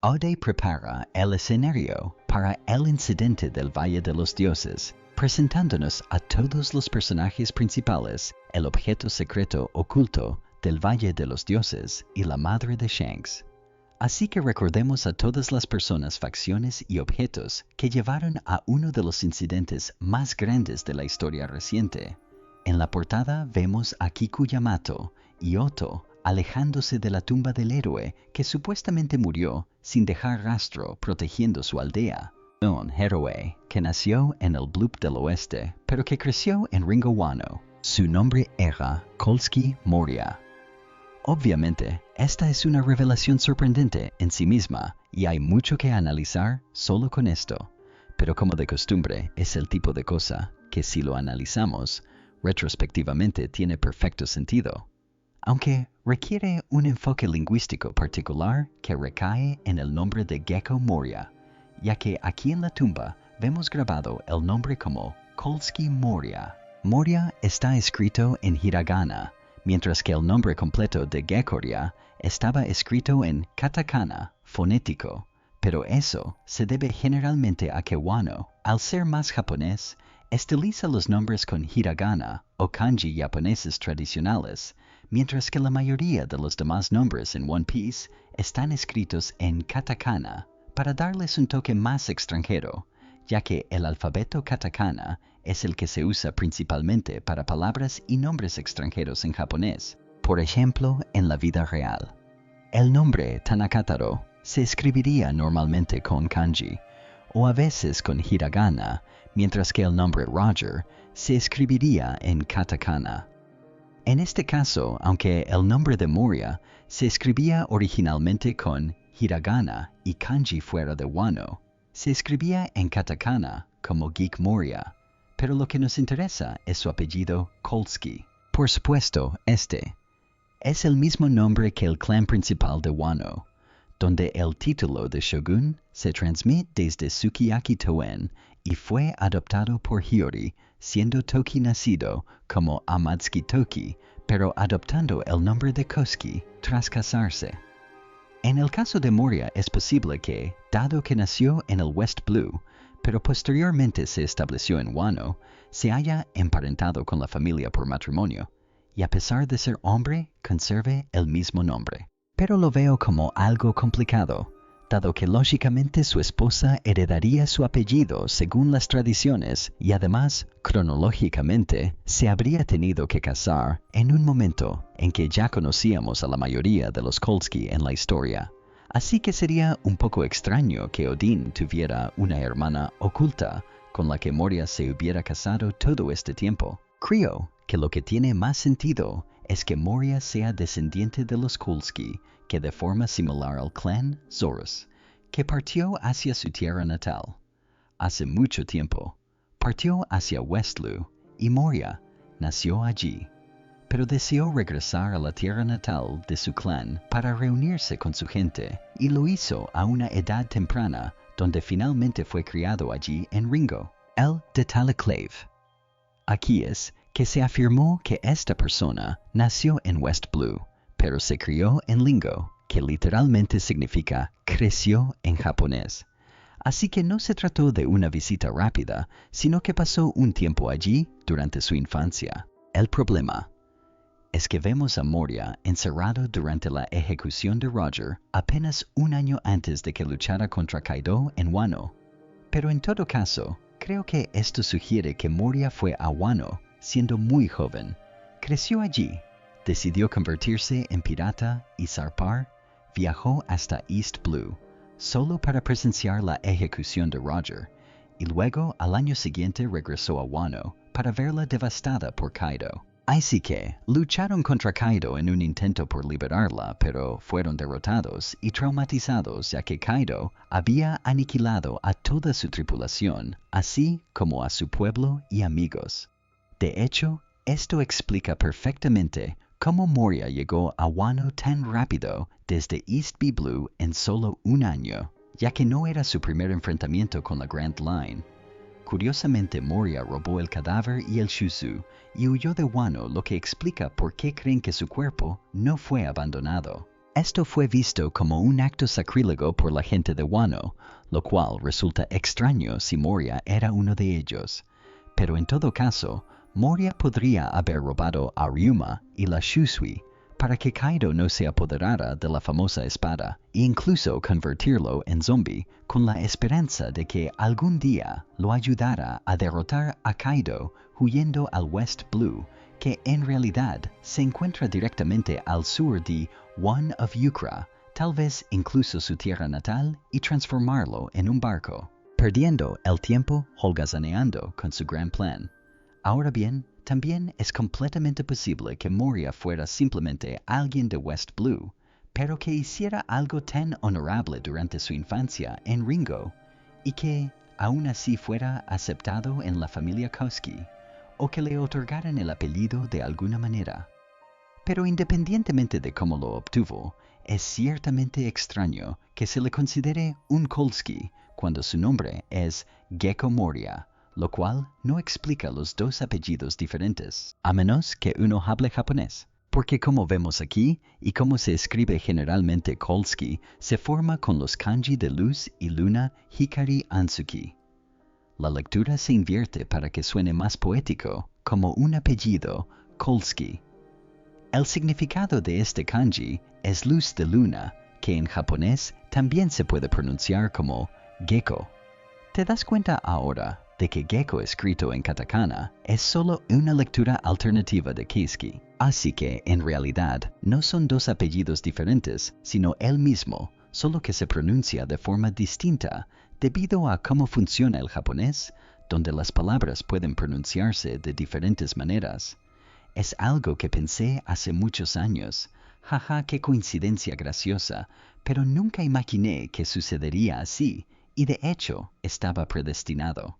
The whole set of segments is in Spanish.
Ode prepara el escenario para el incidente del Valle de los Dioses, presentándonos a todos los personajes principales, el objeto secreto oculto del Valle de los Dioses y la madre de Shanks. Así que recordemos a todas las personas, facciones y objetos que llevaron a uno de los incidentes más grandes de la historia reciente. En la portada vemos a Kiku Yamato y Otto alejándose de la tumba del héroe que supuestamente murió sin dejar rastro protegiendo su aldea. Un héroe que nació en el Bloop del Oeste, pero que creció en Ringo Wano. Su nombre era Kolsky Moria. Obviamente, esta es una revelación sorprendente en sí misma y hay mucho que analizar solo con esto. Pero como de costumbre, es el tipo de cosa que si lo analizamos, retrospectivamente tiene perfecto sentido. Aunque requiere un enfoque lingüístico particular que recae en el nombre de Gecko Moria, ya que aquí en la tumba vemos grabado el nombre como Kolsky Moria. Moria está escrito en hiragana, mientras que el nombre completo de Gekoria estaba escrito en katakana, fonético, pero eso se debe generalmente a que Wano, al ser más japonés, estiliza los nombres con hiragana o kanji japoneses tradicionales, mientras que la mayoría de los demás nombres en One Piece están escritos en katakana para darles un toque más extranjero, ya que el alfabeto katakana es el que se usa principalmente para palabras y nombres extranjeros en japonés, por ejemplo, en la vida real. El nombre Tanakataro se escribiría normalmente con kanji, o a veces con hiragana, mientras que el nombre Roger se escribiría en katakana. En este caso, aunque el nombre de Moria se escribía originalmente con hiragana y kanji fuera de Wano, se escribía en katakana como Geek Moria, pero lo que nos interesa es su apellido Kolsky. Por supuesto, este es el mismo nombre que el clan principal de Wano, donde el título de Shogun se transmite desde Sukiyaki Toen y fue adoptado por Hiyori, siendo Toki nacido como Amatsuki Toki, pero adoptando el nombre de Kosuke tras casarse. En el caso de Moria es posible que, dado que nació en el West Blue, pero posteriormente se estableció en Wano, se haya emparentado con la familia por matrimonio, y a pesar de ser hombre, conserve el mismo nombre. Pero lo veo como algo complicado, dado que lógicamente su esposa heredaría su apellido según las tradiciones y además, cronológicamente, se habría tenido que casar en un momento en que ya conocíamos a la mayoría de los Kolsky en la historia. Así que sería un poco extraño que Odin tuviera una hermana oculta con la que Moria se hubiera casado todo este tiempo. Creo que lo que tiene más sentido es que Moria sea descendiente de los Kolsky, que de forma similar al clan Zorus, que partió hacia su tierra natal. Hace mucho tiempo, partió hacia Westlu y Moria nació allí, pero deseó regresar a la tierra natal de su clan para reunirse con su gente y lo hizo a una edad temprana donde finalmente fue criado allí en Ringo, el de Talaclave. Aquí es que se afirmó que esta persona nació en West Blue, pero se crió en Lingo, que literalmente significa creció en japonés. Así que no se trató de una visita rápida, sino que pasó un tiempo allí durante su infancia. El problema es que vemos a Moria encerrado durante la ejecución de Roger apenas un año antes de que luchara contra Kaido en Wano. Pero en todo caso, creo que esto sugiere que Moria fue a Wano siendo muy joven. Creció allí, decidió convertirse en pirata y zarpar, viajó hasta East Blue, solo para presenciar la ejecución de Roger, y luego al año siguiente regresó a Wano para verla devastada por Kaido. Así que lucharon contra Kaido en un intento por liberarla, pero fueron derrotados y traumatizados ya que Kaido había aniquilado a toda su tripulación, así como a su pueblo y amigos. De hecho, esto explica perfectamente cómo Moria llegó a Wano tan rápido desde East B Blue en solo un año, ya que no era su primer enfrentamiento con la Grand Line. Curiosamente, Moria robó el cadáver y el Shuzu y huyó de Wano, lo que explica por qué creen que su cuerpo no fue abandonado. Esto fue visto como un acto sacrílego por la gente de Wano, lo cual resulta extraño si Moria era uno de ellos. Pero en todo caso, Moria podría haber robado a Ryuma y la Shusui para que Kaido no se apoderara de la famosa espada e incluso convertirlo en zombie con la esperanza de que algún día lo ayudara a derrotar a Kaido huyendo al West Blue, que en realidad se encuentra directamente al sur de One of Yukra, tal vez incluso su tierra natal, y transformarlo en un barco, perdiendo el tiempo holgazaneando con su gran plan. Ahora bien, también es completamente posible que Moria fuera simplemente alguien de West Blue, pero que hiciera algo tan honorable durante su infancia en Ringo, y que aún así fuera aceptado en la familia Koski, o que le otorgaran el apellido de alguna manera. Pero independientemente de cómo lo obtuvo, es ciertamente extraño que se le considere un Kolsky cuando su nombre es Gecko Moria, lo cual no explica los dos apellidos diferentes, a menos que uno hable japonés, porque como vemos aquí, y como se escribe generalmente Kolsky, se forma con los kanji de luz y luna Hikari Anzuki. La lectura se invierte para que suene más poético, como un apellido, Kolsky. El significado de este kanji es luz de luna, que en japonés también se puede pronunciar como Gecko. ¿Te das cuenta ahora de que Gecko escrito en katakana es solo una lectura alternativa de Keisuke? Así que, en realidad, no son dos apellidos diferentes, sino el mismo, solo que se pronuncia de forma distinta debido a cómo funciona el japonés, donde las palabras pueden pronunciarse de diferentes maneras. Es algo que pensé hace muchos años. Jaja, qué coincidencia graciosa, pero nunca imaginé que sucedería así, y de hecho estaba predestinado.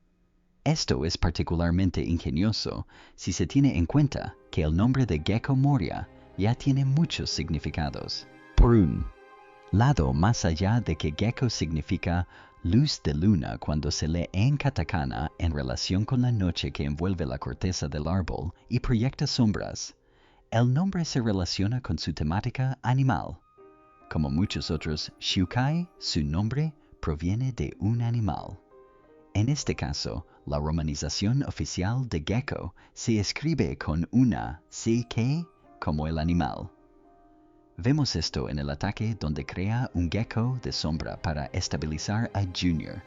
Esto es particularmente ingenioso si se tiene en cuenta que el nombre de Gecko Moria ya tiene muchos significados. Por un lado, más allá de que Gecko significa luz de luna cuando se lee en katakana en relación con la noche que envuelve la corteza del árbol y proyecta sombras, el nombre se relaciona con su temática animal. Como muchos otros shukai, su nombre proviene de un animal. En este caso, la romanización oficial de Gecko se escribe con una CK como el animal. Vemos esto en el ataque donde crea un gecko de sombra para estabilizar a Junior,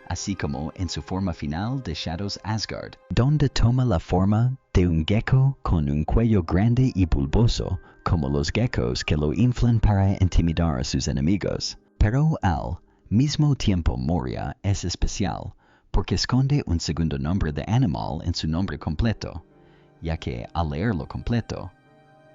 así como en su forma final de Shadows Asgard, donde toma la forma de un gecko con un cuello grande y bulboso, como los geckos que lo inflan para intimidar a sus enemigos. Pero al mismo tiempo Moria es especial, porque esconde un segundo nombre de animal en su nombre completo, ya que al leerlo completo,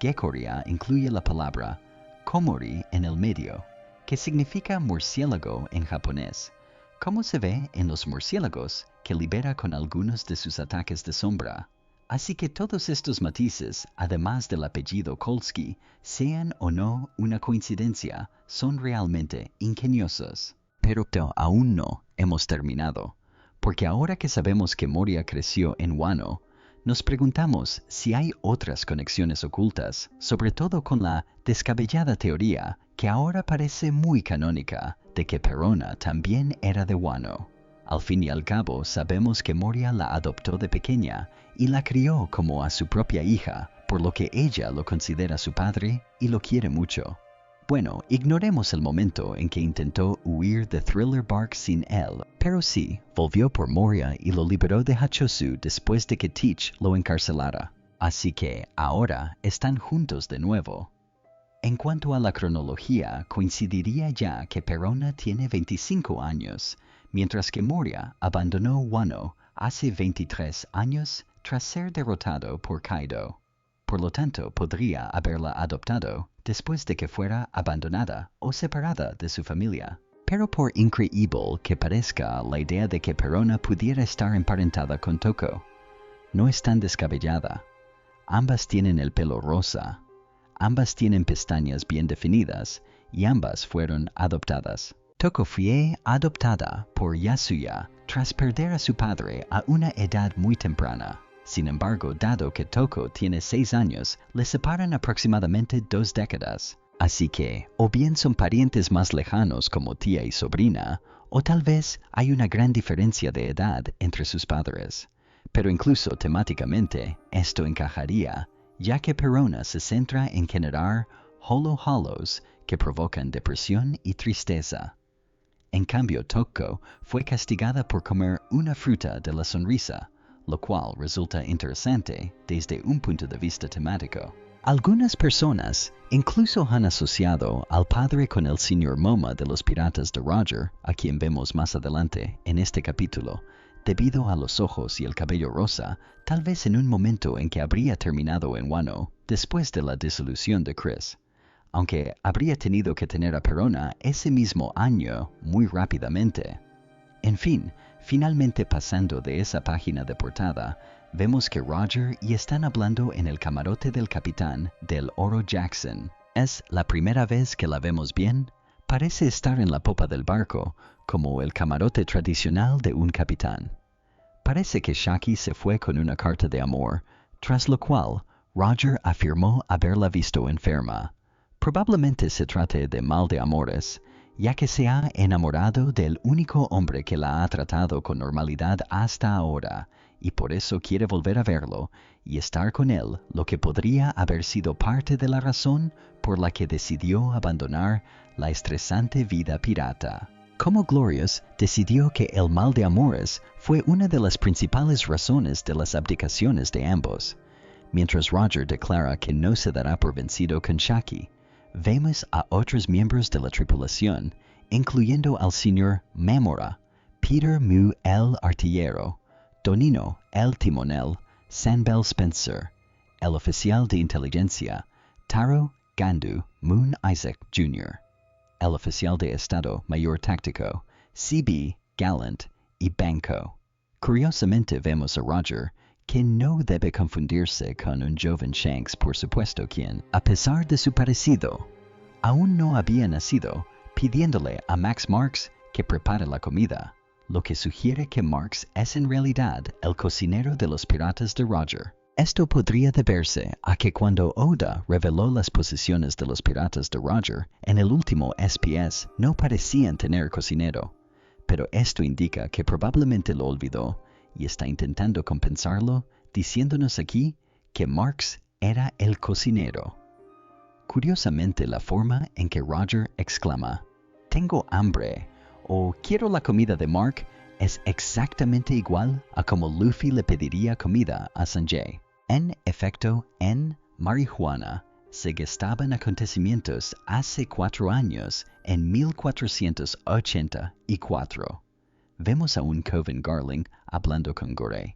Gekkoria incluye la palabra komori en el medio, que significa murciélago en japonés, como se ve en los murciélagos que libera con algunos de sus ataques de sombra. Así que todos estos matices, además del apellido Kolsky, sean o no una coincidencia, son realmente ingeniosos. Pero aún no hemos terminado, porque ahora que sabemos que Moria creció en Wano, nos preguntamos si hay otras conexiones ocultas, sobre todo con la descabellada teoría que ahora parece muy canónica de que Perona también era de Wano. Al fin y al cabo, sabemos que Moria la adoptó de pequeña y la crió como a su propia hija, por lo que ella lo considera su padre y lo quiere mucho. Bueno, ignoremos el momento en que intentó huir de Thriller Bark sin él, pero sí, volvió por Moria y lo liberó de Hachosu después de que Teach lo encarcelara. Así que ahora están juntos de nuevo. En cuanto a la cronología, coincidiría ya que Perona tiene 25 años, mientras que Moria abandonó Wano hace 23 años tras ser derrotado por Kaido. Por lo tanto, podría haberla adoptado después de que fuera abandonada o separada de su familia. Pero por increíble que parezca la idea de que Perona pudiera estar emparentada con Toko, no es tan descabellada. Ambas tienen el pelo rosa, ambas tienen pestañas bien definidas y ambas fueron adoptadas. Toko fue adoptada por Yasuya tras perder a su padre a una edad muy temprana. Sin embargo, dado que Toko tiene 6 años, le separan aproximadamente 2 décadas. Así que, o bien son parientes más lejanos como tía y sobrina, o tal vez hay una gran diferencia de edad entre sus padres. Pero incluso temáticamente, esto encajaría, ya que Perona se centra en generar holo-holos que provocan depresión y tristeza. En cambio, Toko fue castigada por comer una fruta de la sonrisa, lo cual resulta interesante desde un punto de vista temático. Algunas personas incluso han asociado al padre con el señor Moma de los Piratas de Roger, a quien vemos más adelante en este capítulo, debido a los ojos y el cabello rosa, tal vez en un momento en que habría terminado en Wano después de la disolución de Chris, aunque habría tenido que tener a Perona ese mismo año muy rápidamente. En fin, finalmente pasando de esa página de portada, vemos que Roger y están hablando en el camarote del capitán del Oro Jackson. Es la primera vez que la vemos bien. Parece estar en la popa del barco, como el camarote tradicional de un capitán. Parece que Shaki se fue con una carta de amor, tras lo cual Roger afirmó haberla visto enferma. Probablemente se trate de mal de amores, ya que se ha enamorado del único hombre que la ha tratado con normalidad hasta ahora, y por eso quiere volver a verlo y estar con él, lo que podría haber sido parte de la razón por la que decidió abandonar la estresante vida pirata. Como Glorious decidió que el mal de amores fue una de las principales razones de las abdicaciones de ambos, mientras Roger declara que no se dará por vencido con Shaki, vemos a otros miembros de la tripulación, incluyendo al señor Memora, Peter Mu el artillero, Tonino el timonel, Sanbel Spencer, el oficial de inteligencia, Taro Gandu Moon Isaac Jr., el oficial de estado mayor táctico, C.B. Gallant y Banco. Curiosamente vemos a Roger, que no debe confundirse con un joven Shanks, por supuesto, quien, a pesar de su parecido, aún no había nacido, pidiéndole a Max Marks que prepare la comida, lo que sugiere que Marks es en realidad el cocinero de los piratas de Roger. Esto podría deberse a que cuando Oda reveló las posiciones de los piratas de Roger en el último SPS no parecían tener cocinero, pero esto indica que probablemente lo olvidó y está intentando compensarlo, diciéndonos aquí que Marks era el cocinero. Curiosamente, la forma en que Roger exclama «Tengo hambre» o «Quiero la comida de Mark» es exactamente igual a como Luffy le pediría comida a Sanjay. En efecto, en Marihuana se gestaban acontecimientos hace 4 años, en 1484. Vemos a un Coven Garling hablando con Gorey.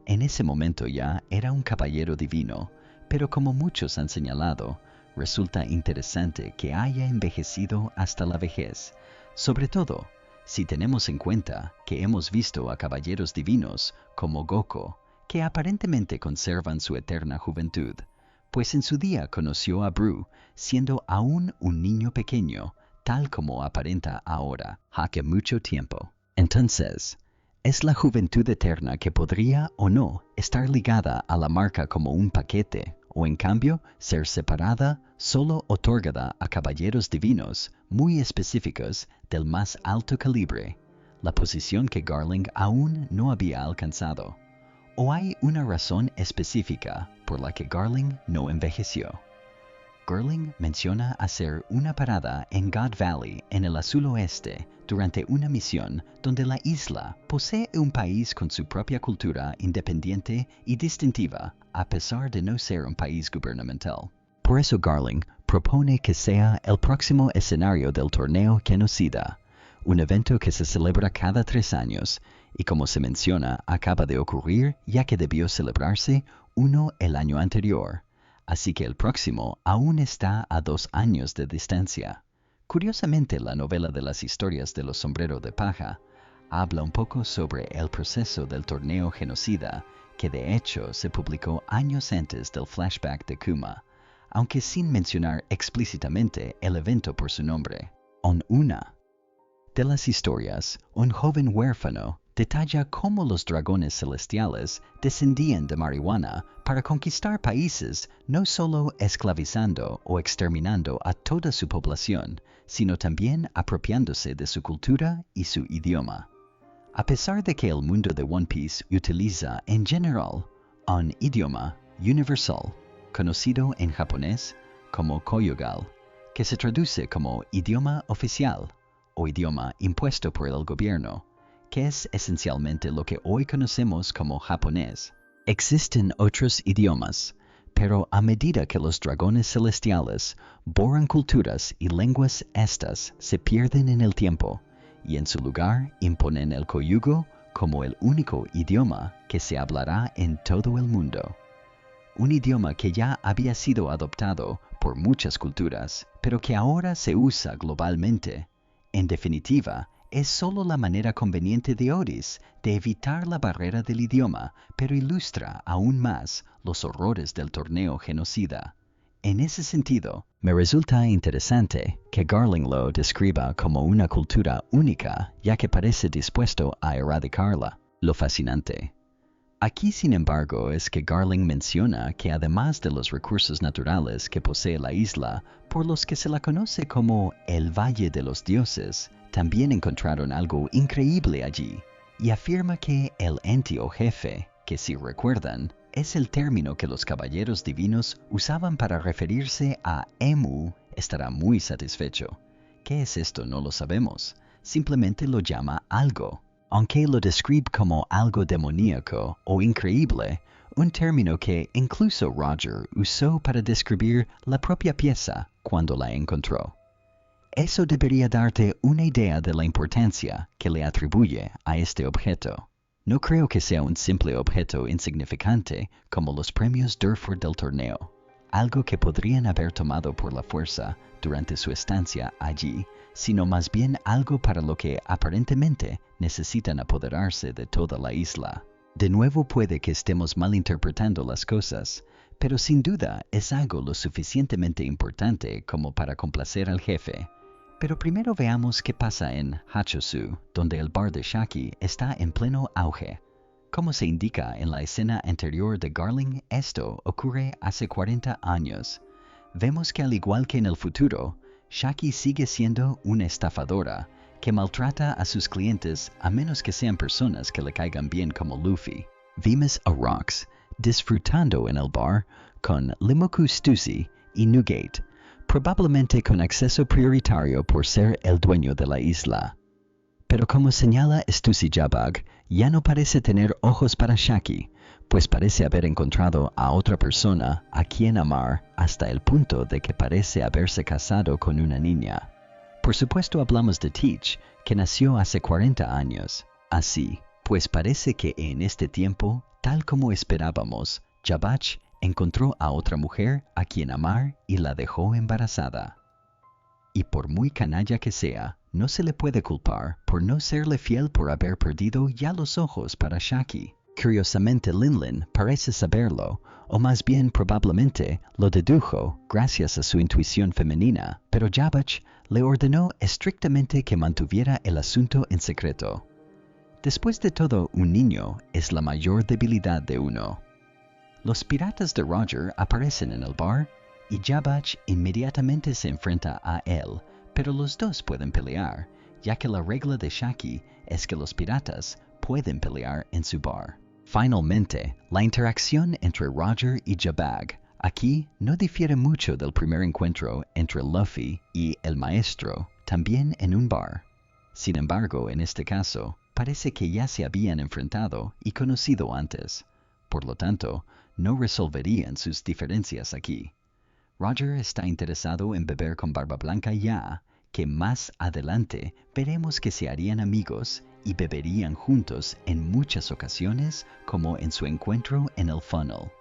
En ese momento ya era un caballero divino, pero como muchos han señalado, resulta interesante que haya envejecido hasta la vejez, sobre todo si tenemos en cuenta que hemos visto a caballeros divinos como Goku, que aparentemente conservan su eterna juventud, pues en su día conoció a Bru, siendo aún un niño pequeño, tal como aparenta ahora, hace mucho tiempo. Entonces, es la juventud eterna que podría o no estar ligada a la marca como un paquete, o en cambio ser separada, solo otorgada a caballeros divinos muy específicos del más alto calibre, la posición que Garling aún no había alcanzado. ¿O hay una razón específica por la que Garling no envejeció? Garling menciona hacer una parada en God Valley en el azul oeste durante una misión donde la isla posee un país con su propia cultura independiente y distintiva, a pesar de no ser un país gubernamental. Por eso Garling propone que sea el próximo escenario del torneo Genocida, un evento que se celebra cada 3 años, y como se menciona, acaba de ocurrir ya que debió celebrarse uno el año anterior, así que el próximo aún está a 2 años de distancia. Curiosamente, la novela de las historias de los sombreros de paja habla un poco sobre el proceso del torneo Genocida, que de hecho se publicó años antes del flashback de Kuma, aunque sin mencionar explícitamente el evento por su nombre. En una de las historias, un joven huérfano detalla cómo los dragones celestiales descendían de marihuana para conquistar países, no solo esclavizando o exterminando a toda su población, sino también apropiándose de su cultura y su idioma. A pesar de que el mundo de One Piece utiliza en general un idioma universal, conocido en japonés como Koyogal, que se traduce como idioma oficial o idioma impuesto por el gobierno, que es esencialmente lo que hoy conocemos como japonés. Existen otros idiomas, pero a medida que los dragones celestiales borran culturas y lenguas, estas se pierden en el tiempo, y en su lugar imponen el Koyugo como el único idioma que se hablará en todo el mundo. Un idioma que ya había sido adoptado por muchas culturas, pero que ahora se usa globalmente. En definitiva, es solo la manera conveniente de Oris de evitar la barrera del idioma, pero ilustra aún más los horrores del torneo genocida. En ese sentido, me resulta interesante que Garling lo describa como una cultura única, ya que parece dispuesto a erradicarla. Lo fascinante. Aquí, sin embargo, es que Garling menciona que además de los recursos naturales que posee la isla, por los que se la conoce como el Valle de los Dioses, también encontraron algo increíble allí, y afirma que el ente o jefe, que si recuerdan, es el término que los caballeros divinos usaban para referirse a Emu, estará muy satisfecho. ¿Qué es esto? No lo sabemos. Simplemente lo llama algo. Aunque lo describe como algo demoníaco o increíble, un término que incluso Roger usó para describir la propia pieza cuando la encontró. Eso debería darte una idea de la importancia que le atribuye a este objeto. No creo que sea un simple objeto insignificante como los premios Durford del torneo, algo que podrían haber tomado por la fuerza durante su estancia allí, sino más bien algo para lo que aparentemente necesitan apoderarse de toda la isla. De nuevo puede que estemos malinterpretando las cosas, pero sin duda es algo lo suficientemente importante como para complacer al jefe. Pero primero veamos qué pasa en Hachosu, donde el bar de Shaki está en pleno auge. Como se indica en la escena anterior de Garling, esto ocurre hace 40 años. Vemos que al igual que en el futuro, Shaki sigue siendo una estafadora que maltrata a sus clientes a menos que sean personas que le caigan bien como Luffy. Vimos a Rox disfrutando en el bar con Limoku Stussy y Newgate, probablemente con acceso prioritario por ser el dueño de la isla. Pero como señala Stussy Jabag, ya no parece tener ojos para Shaki, pues parece haber encontrado a otra persona a quien amar hasta el punto de que parece haberse casado con una niña. Por supuesto hablamos de Teach, que nació hace 40 años. Así, pues parece que en este tiempo, tal como esperábamos, Jabach encontró a otra mujer a quien amar y la dejó embarazada. Y por muy canalla que sea, no se le puede culpar por no serle fiel por haber perdido ya los ojos para Shaki. Curiosamente Linlin parece saberlo, o más bien probablemente lo dedujo gracias a su intuición femenina, pero Jabach le ordenó estrictamente que mantuviera el asunto en secreto. Después de todo, un niño es la mayor debilidad de uno. Los piratas de Roger aparecen en el bar y Jabach inmediatamente se enfrenta a él, pero los dos pueden pelear, ya que la regla de Shaki es que los piratas pueden pelear en su bar. Finalmente, la interacción entre Roger y Jabag aquí no difiere mucho del primer encuentro entre Luffy y el maestro, también en un bar. Sin embargo, en este caso, parece que ya se habían enfrentado y conocido antes. Por lo tanto, no resolverían sus diferencias aquí. Roger está interesado en beber con Barba Blanca ya, que más adelante veremos que se harían amigos y beberían juntos en muchas ocasiones, como en su encuentro en el funnel.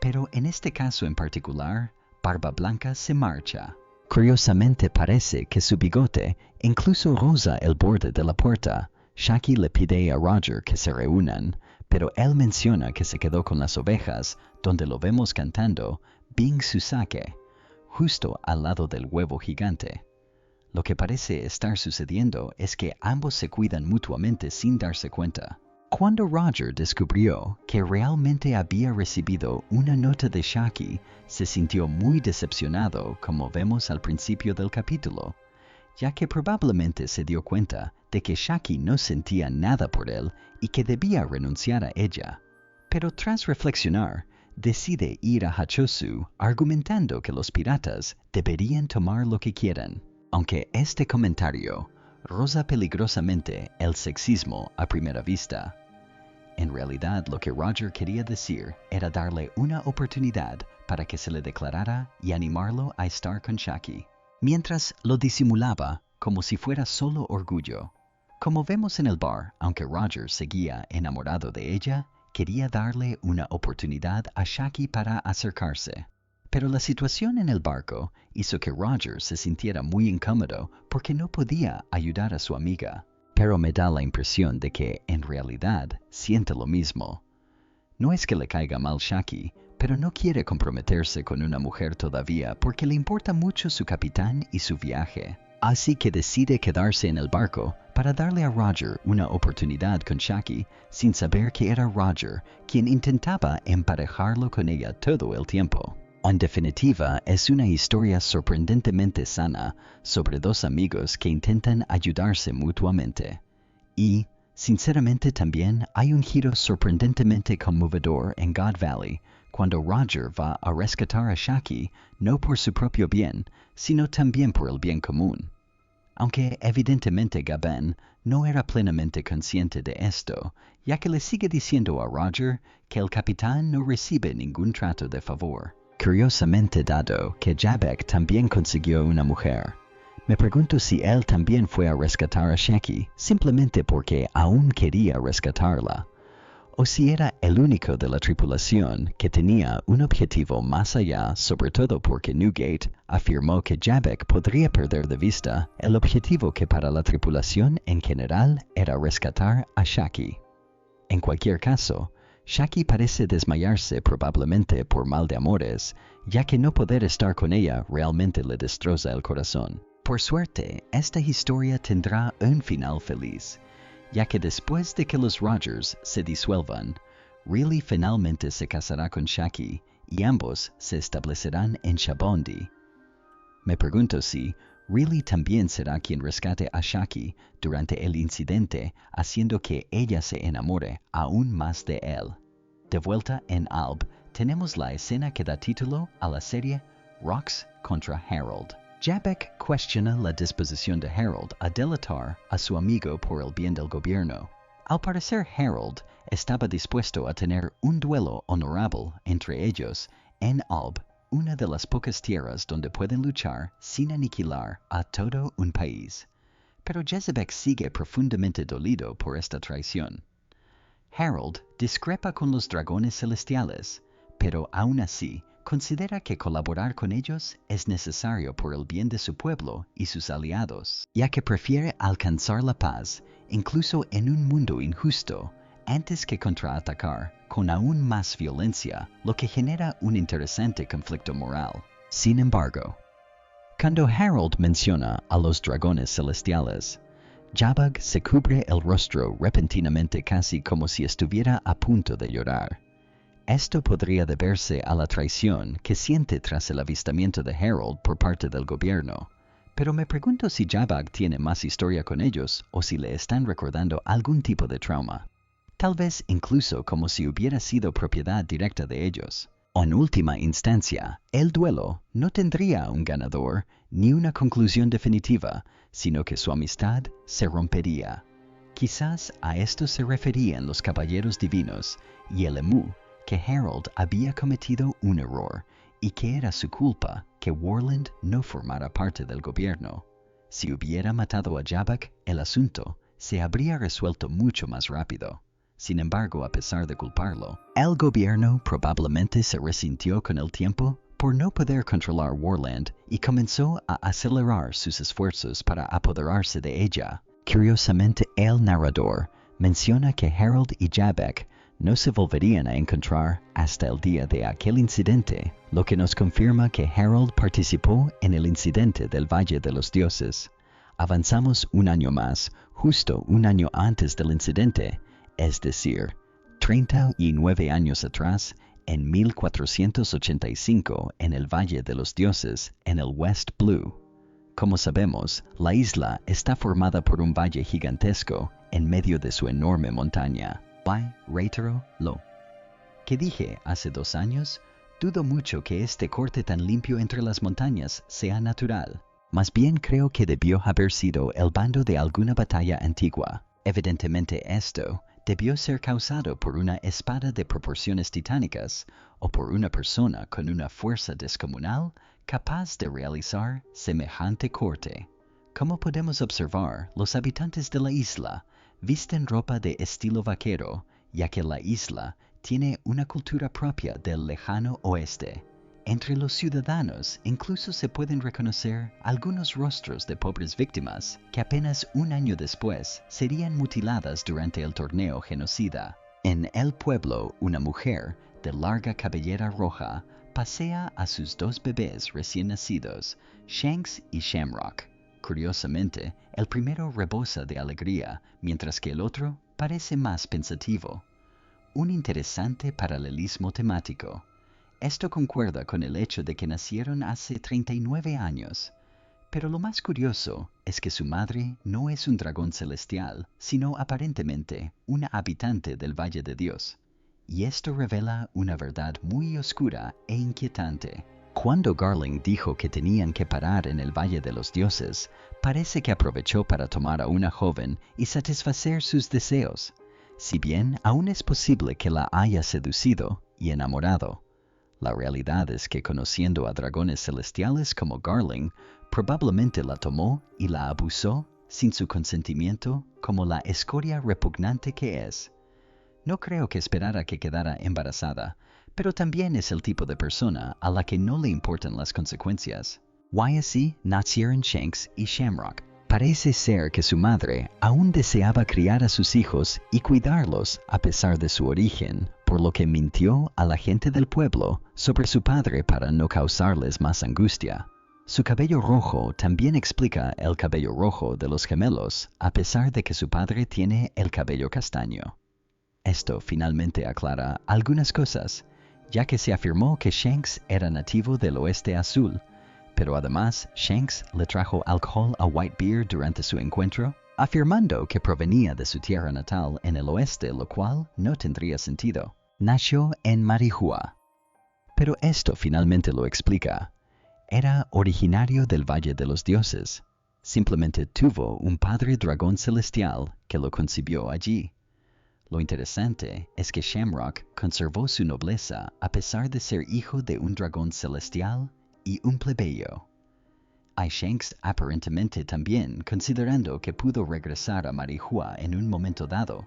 Pero en este caso en particular, Barba Blanca se marcha. Curiosamente parece que su bigote incluso roza el borde de la puerta. Shaki le pide a Roger que se reúnan, pero él menciona que se quedó con las ovejas, donde lo vemos cantando Bing Susake, justo al lado del huevo gigante. Lo que parece estar sucediendo es que ambos se cuidan mutuamente sin darse cuenta. Cuando Roger descubrió que realmente había recibido una nota de Shaki, se sintió muy decepcionado, como vemos al principio del capítulo, ya que probablemente se dio cuenta de que Shaki no sentía nada por él y que debía renunciar a ella. Pero tras reflexionar, decide ir a Hachosu argumentando que los piratas deberían tomar lo que quieran, aunque este comentario roza peligrosamente el sexismo a primera vista. En realidad, lo que Roger quería decir era darle una oportunidad para que se le declarara y animarlo a estar con Shaki, mientras lo disimulaba como si fuera solo orgullo. Como vemos en el bar, aunque Roger seguía enamorado de ella, quería darle una oportunidad a Shaki para acercarse. Pero la situación en el barco hizo que Roger se sintiera muy incómodo porque no podía ayudar a su amiga. Pero me da la impresión de que, en realidad, siente lo mismo. No es que le caiga mal Shaki, pero no quiere comprometerse con una mujer todavía porque le importa mucho su capitán y su viaje. Así que decide quedarse en el barco para darle a Roger una oportunidad con Shaki sin saber que era Roger quien intentaba emparejarlo con ella todo el tiempo. En definitiva, es una historia sorprendentemente sana sobre dos amigos que intentan ayudarse mutuamente. Y, sinceramente también, hay un giro sorprendentemente conmovedor en God Valley cuando Roger va a rescatar a Shaki no por su propio bien, sino también por el bien común. Aunque evidentemente Gaben no era plenamente consciente de esto, ya que le sigue diciendo a Roger que el capitán no recibe ningún trato de favor. Curiosamente dado que Jabek también consiguió una mujer, me pregunto si él también fue a rescatar a Shaki simplemente porque aún quería rescatarla, o si era el único de la tripulación que tenía un objetivo más allá, sobre todo porque Newgate afirmó que Jabek podría perder de vista el objetivo que para la tripulación en general era rescatar a Shaki. En cualquier caso, Shaki parece desmayarse probablemente por mal de amores, ya que no poder estar con ella realmente le destroza el corazón. Por suerte, esta historia tendrá un final feliz, ya que después de que los Rogers se disuelvan, Riley finalmente se casará con Shaki y ambos se establecerán en Shabondi. Me pregunto si Riley también será quien rescate a Shaki durante el incidente, haciendo que ella se enamore aún más de él. De vuelta en Alb, tenemos la escena que da título a la serie Rox contra Harold. Jabek cuestiona la disposición de Harold a delatar a su amigo por el bien del gobierno. Al parecer, Harold estaba dispuesto a tener un duelo honorable entre ellos en Alb, una de las pocas tierras donde pueden luchar sin aniquilar a todo un país. Pero Jezebek sigue profundamente dolido por esta traición. Harold discrepa con los dragones celestiales, pero aún así considera que colaborar con ellos es necesario por el bien de su pueblo y sus aliados, ya que prefiere alcanzar la paz, incluso en un mundo injusto, antes que contraatacar con aún más violencia, lo que genera un interesante conflicto moral. Sin embargo, cuando Harold menciona a los dragones celestiales, Jabag se cubre el rostro repentinamente casi como si estuviera a punto de llorar. Esto podría deberse a la traición que siente tras el avistamiento de Harold por parte del gobierno, pero me pregunto si Jabag tiene más historia con ellos o si le están recordando algún tipo de trauma. Tal vez incluso como si hubiera sido propiedad directa de ellos. En última instancia, el duelo no tendría un ganador ni una conclusión definitiva, sino que su amistad se rompería. Quizás a esto se referían los caballeros divinos y el Emu, que Harold había cometido un error y que era su culpa que Warland no formara parte del gobierno. Si hubiera matado a Jabak, el asunto se habría resuelto mucho más rápido. Sin embargo, a pesar de culparlo, el gobierno probablemente se resintió con el tiempo por no poder controlar Warland y comenzó a acelerar sus esfuerzos para apoderarse de ella. Curiosamente, el narrador menciona que Harold y Jabek no se volverían a encontrar hasta el día de aquel incidente, lo que nos confirma que Harold participó en el incidente del Valle de los Dioses. Avanzamos un año más, justo un año antes del incidente. es decir, 39 años atrás, en 1485, en el Valle de los Dioses, en el West Blue. Como sabemos, la isla está formada por un valle gigantesco en medio de su enorme montaña. Reitero lo que dije hace 2 años. Dudo mucho que este corte tan limpio entre las montañas sea natural. Más bien creo que debió haber sido el bando de alguna batalla antigua. Evidentemente esto debió ser causado por una espada de proporciones titánicas o por una persona con una fuerza descomunal capaz de realizar semejante corte. Como podemos observar, los habitantes de la isla visten ropa de estilo vaquero, ya que la isla tiene una cultura propia del lejano oeste. Entre los ciudadanos incluso se pueden reconocer algunos rostros de pobres víctimas que apenas un año después serían mutiladas durante el torneo genocida. En el pueblo, una mujer de larga cabellera roja pasea a sus 2 bebés recién nacidos, Shanks y Shamrock. Curiosamente, el primero rebosa de alegría, mientras que el otro parece más pensativo. Un interesante paralelismo temático. Esto concuerda con el hecho de que nacieron hace 39 años. Pero lo más curioso es que su madre no es un dragón celestial, sino aparentemente una habitante del Valle de Dios. Y esto revela una verdad muy oscura e inquietante. Cuando Garling dijo que tenían que parar en el Valle de los Dioses, parece que aprovechó para tomar a una joven y satisfacer sus deseos. Si bien aún es posible que la haya seducido y enamorado. La realidad es que conociendo a dragones celestiales como Garling, probablemente la tomó y la abusó sin su consentimiento como la escoria repugnante que es. No creo que esperara que quedara embarazada, pero también es el tipo de persona a la que no le importan las consecuencias. Así nacieron Shanks y Shamrock. Parece ser que su madre aún deseaba criar a sus hijos y cuidarlos a pesar de su origen, por lo que mintió a la gente del pueblo sobre su padre para no causarles más angustia. Su cabello rojo también explica el cabello rojo de los gemelos, a pesar de que su padre tiene el cabello castaño. Esto finalmente aclara algunas cosas, ya que se afirmó que Shanks era nativo del Oeste Azul, pero además Shanks le trajo alcohol a Whitebeard durante su encuentro, afirmando que provenía de su tierra natal en el oeste, lo cual no tendría sentido. Nació en Marihua. Pero esto finalmente lo explica. Era originario del Valle de los Dioses. Simplemente tuvo un padre dragón celestial que lo concibió allí. Lo interesante es que Shamrock conservó su nobleza a pesar de ser hijo de un dragón celestial y un plebeyo. A Shanks aparentemente también, considerando que pudo regresar a Marihua en un momento dado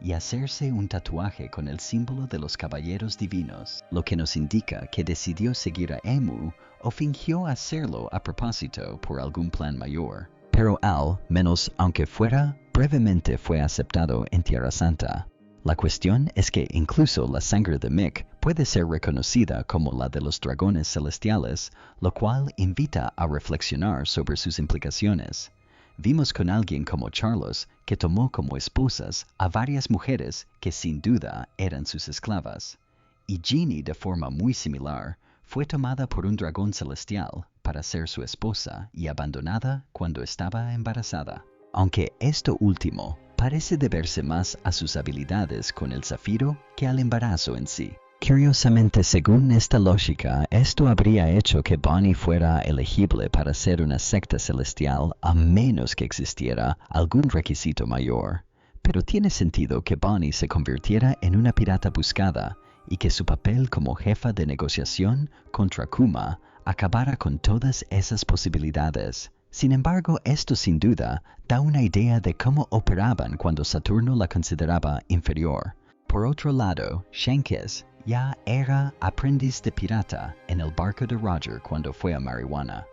y hacerse un tatuaje con el símbolo de los caballeros divinos, lo que nos indica que decidió seguir a Emu o fingió hacerlo a propósito por algún plan mayor. Pero al menos aunque fuera, brevemente fue aceptado en Tierra Santa. La cuestión es que incluso la sangre de Mick puede ser reconocida como la de los dragones celestiales, lo cual invita a reflexionar sobre sus implicaciones. Vimos con alguien como Charlos que tomó como esposas a varias mujeres que sin duda eran sus esclavas. Y Ginny, de forma muy similar, fue tomada por un dragón celestial para ser su esposa y abandonada cuando estaba embarazada. Aunque esto último parece deberse más a sus habilidades con el zafiro que al embarazo en sí. Curiosamente, según esta lógica, esto habría hecho que Bonnie fuera elegible para ser una secta celestial a menos que existiera algún requisito mayor. Pero tiene sentido que Bonnie se convirtiera en una pirata buscada y que su papel como jefa de negociación contra Kuma acabara con todas esas posibilidades. Sin embargo, esto sin duda da una idea de cómo operaban cuando Saturno la consideraba inferior. Por otro lado, Shanks ya era aprendiz de pirata en el barco de Roger cuando fue a Marihuana,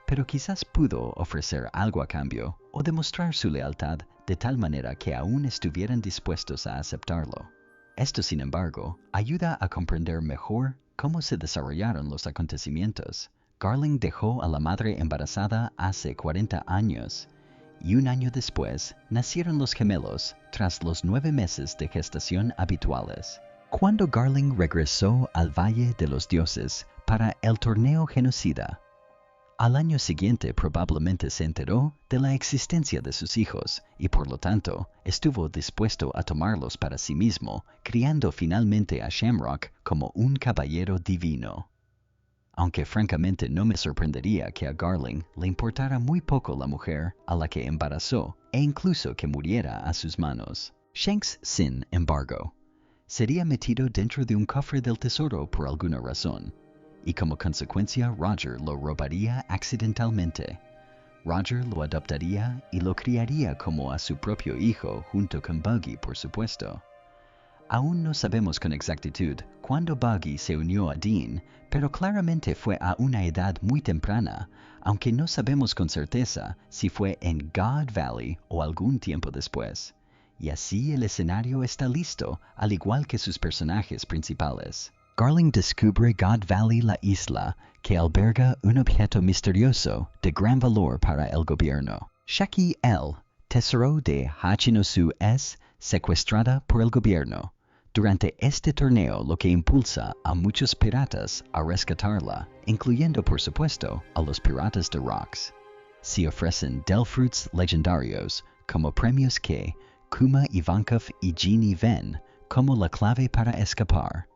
pero quizás pudo ofrecer algo a cambio o demostrar su lealtad de tal manera que aún estuvieran dispuestos a aceptarlo. Esto, sin embargo, ayuda a comprender mejor cómo se desarrollaron los acontecimientos. Garling dejó a la madre embarazada hace 40 años, y un año después nacieron los gemelos tras los 9 meses de gestación habituales. Cuando Garling regresó al Valle de los Dioses para el torneo genocida, al año siguiente probablemente se enteró de la existencia de sus hijos y por lo tanto estuvo dispuesto a tomarlos para sí mismo, criando finalmente a Shamrock como un caballero divino. Aunque francamente no me sorprendería que a Garling le importara muy poco la mujer a la que embarazó e incluso que muriera a sus manos. Shanks, sin embargo, sería metido dentro de un cofre del tesoro por alguna razón, y como consecuencia Roger lo robaría accidentalmente. Roger lo adoptaría y lo criaría como a su propio hijo junto con Buggy, por supuesto. Aún no sabemos con exactitud cuándo Buggy se unió a Dean, pero claramente fue a una edad muy temprana, aunque no sabemos con certeza si fue en God Valley o algún tiempo después. Y así el escenario está listo, al igual que sus personajes principales. Garling descubre God Valley, la isla que alberga un objeto misterioso de gran valor para el gobierno. Shaki, el tesoro de Hachinosu, es secuestrada por el gobierno. Durante este torneo, lo que impulsa a muchos piratas a rescatarla, incluyendo por supuesto a los piratas de Rocks. Se ofrecen Delfruits legendarios como premios que Kuma Ivankov y Ginny ven como la clave para escapar.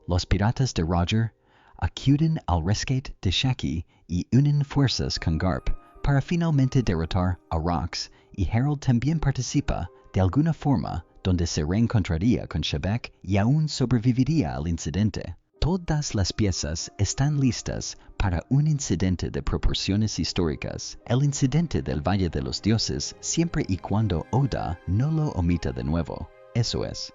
Los piratas de Roger acuden al rescate de Shaki y unen fuerzas con Garp para finalmente derrotar a Rocks, y Harold también participa de alguna forma donde se reencontraría con Shebek y aún sobreviviría al incidente. Todas las piezas están listas para un incidente de proporciones históricas, el incidente del Valle de los Dioses, siempre y cuando Oda no lo omita de nuevo. Eso es,